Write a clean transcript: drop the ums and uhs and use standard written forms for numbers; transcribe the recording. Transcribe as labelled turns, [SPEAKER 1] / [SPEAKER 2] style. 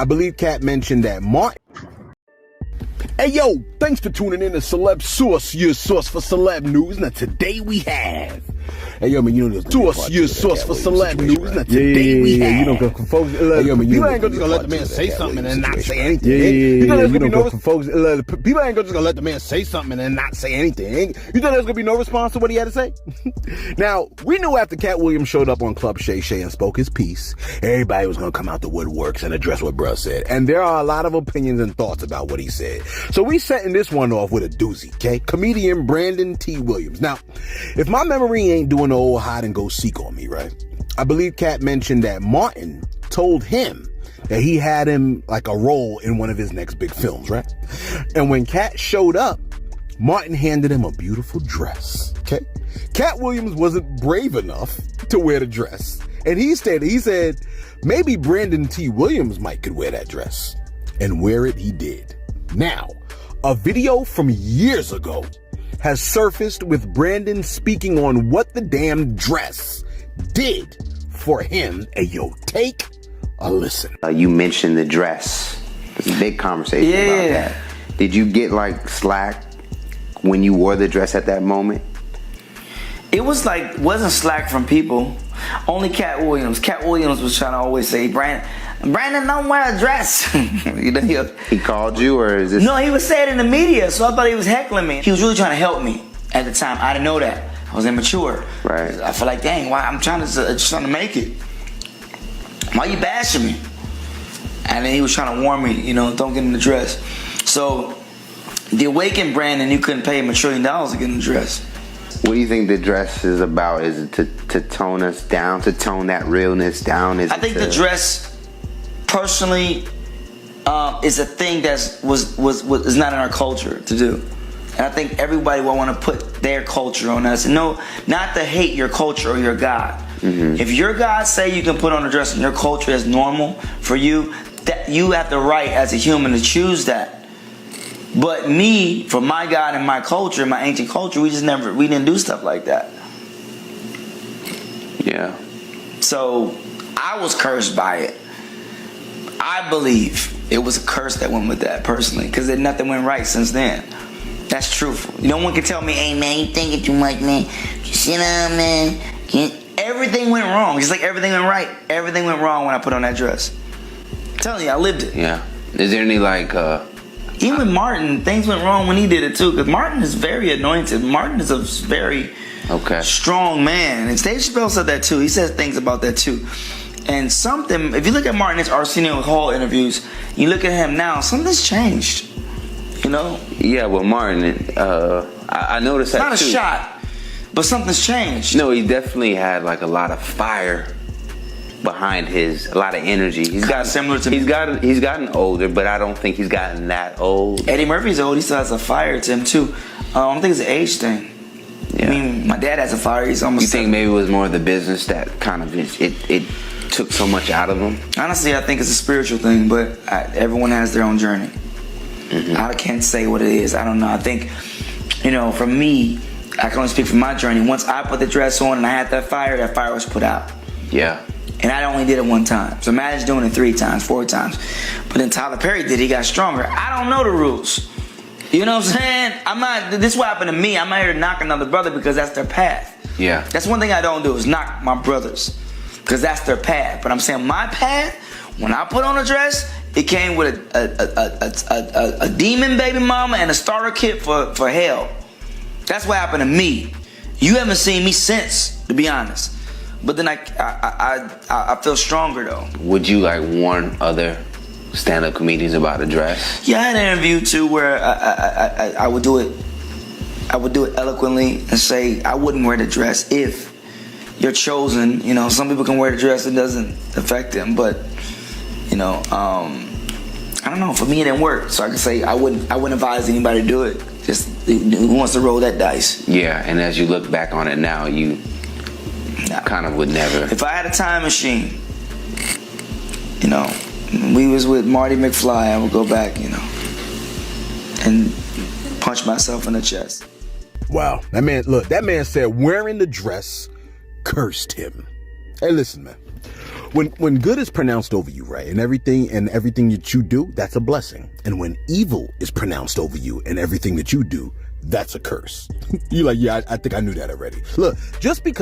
[SPEAKER 1] I believe Cat mentioned that Martin. Hey yo, thanks for tuning in to Celeb Source, your source for celeb news. Now today we have. Hey yo, man, you know this. Source, your source for celeb news. Now today we have.
[SPEAKER 2] You don't go from folks.
[SPEAKER 1] Hey yo, man, you ain't just gonna let the man say something and then not say anything.
[SPEAKER 2] You don't go from folks.
[SPEAKER 1] People ain't just gonna let the man say something and then not say anything. You think there's gonna be no response to what he had to say? Now, we knew after Cat Williams showed up on Club Shay Shay and spoke his piece, everybody was gonna come out the woodworks and address what bruh said. And there are a lot of opinions and thoughts about what he said. So we setting this one off with a doozy, okay? Comedian Brandon T. Williams. Now, if my memory ain't doing the old hide and go seek on me, right? I believe Cat mentioned that Martin told him that he had him like a role in one of his next big films, right? And when Cat showed up, Martin handed him a beautiful dress, okay? Cat Williams wasn't brave enough to wear the dress. And he said, maybe Brandon T. Williams might could wear that dress. And wear it he did. Now, a video from years ago has surfaced with Brandon speaking on what the damn dress did for him. Hey, yo, take a listen.
[SPEAKER 3] You mentioned the dress. There's a big conversation about that. Did you get like slack when you wore the dress at that moment?
[SPEAKER 4] It was like, wasn't slack from people. Only Cat Williams. Cat Williams was trying to always say, Brandon, don't wear a dress. You know,
[SPEAKER 3] he called you, or is this?
[SPEAKER 4] No, he was saying it in the media, so I thought he was heckling me. He was really trying to help me at the time. I didn't know that. I was immature.
[SPEAKER 3] Right.
[SPEAKER 4] I feel like, dang, why I'm trying to make it. Why you bashing me? And then he was trying to warn me, you know, don't get in the dress. So the awakened Brandon, you couldn't pay him $1 trillion to get in the dress.
[SPEAKER 3] What do you think the dress is about? Is it to tone us down, to tone that realness down?
[SPEAKER 4] I think the dress, personally, is a thing that is not in our culture to do. And I think everybody will want to put their culture on us. No, not to hate your culture or your God. Mm-hmm. If your God say you can put on a dress and your culture is normal for you, that you have the right as a human to choose that. But me, for my God and my culture, my ancient culture, we didn't do stuff like that.
[SPEAKER 3] Yeah.
[SPEAKER 4] So I was cursed by it. I believe it was a curse that went with that personally, because nothing went right since then. That's truthful. No one can tell me, hey man, you thinking too much, man. Just sit down, man. Everything went wrong. Just like everything went right. Everything went wrong when I put on that dress. I'm telling you, I lived it.
[SPEAKER 3] Yeah. Is there any like
[SPEAKER 4] even with Martin, things went wrong when he did it too, because Martin is very anointed. Martin is a very strong man. And Dave Chappelle said that too. He says things about that too. And something, if you look at Martin's Arsenio Hall interviews, you look at him now, something's changed. You know? Yeah,
[SPEAKER 3] well, Martin, I noticed that too.
[SPEAKER 4] Not a shot, but something's changed.
[SPEAKER 3] No, he definitely had like a lot of fire behind a lot of energy. He's got
[SPEAKER 4] similar to me.
[SPEAKER 3] He's gotten older, but I don't think he's gotten that old.
[SPEAKER 4] Eddie Murphy's old. He still has a fire to him too. I don't think it's an age thing. Yeah. I mean, my dad has a fire. He's almost.
[SPEAKER 3] You think maybe it was more of the business that kind of it took so much out of him?
[SPEAKER 4] Honestly, I think it's a spiritual thing, but everyone has their own journey. Mm-hmm. I can't say what it is. I don't know. I think, you know, for me, I can only speak for my journey. Once I put the dress on and I had that fire was put out.
[SPEAKER 3] Yeah. And
[SPEAKER 4] I only did it one time. So imagine doing it 3 times, 4 times. But then Tyler Perry did it. He got stronger. I don't know the rules. You know what I'm saying? This is what happened to me. I'm not here to knock another brother because that's their path.
[SPEAKER 3] Yeah.
[SPEAKER 4] That's one thing I don't do is knock my brothers because that's their path. But I'm saying my path, when I put on a dress, it came with a demon baby mama and a starter kit for hell. That's what happened to me. You haven't seen me since, to be honest. But then I feel stronger though.
[SPEAKER 3] Would you like warn other stand-up comedians about a dress?
[SPEAKER 4] Yeah, I had an interview too where I would do it. I would do it eloquently and say I wouldn't wear the dress if you're chosen. You know, some people can wear the dress; it doesn't affect them. But you know, I don't know. For me, it didn't work, so I can say I wouldn't advise anybody to do it. Just who wants to roll that dice?
[SPEAKER 3] Yeah, and as you look back on it now, you kind of would never.
[SPEAKER 4] If I had a time machine, you know, we was with Marty McFly, I would go back, you know, and punch myself in the chest.
[SPEAKER 1] Wow, that man said wearing the dress cursed him. Hey, listen, man. when good is pronounced over you, right, and everything that you do, that's a blessing. And when evil is pronounced over you and everything that you do, that's a curse. You like, yeah, I think I knew that already. Look, just because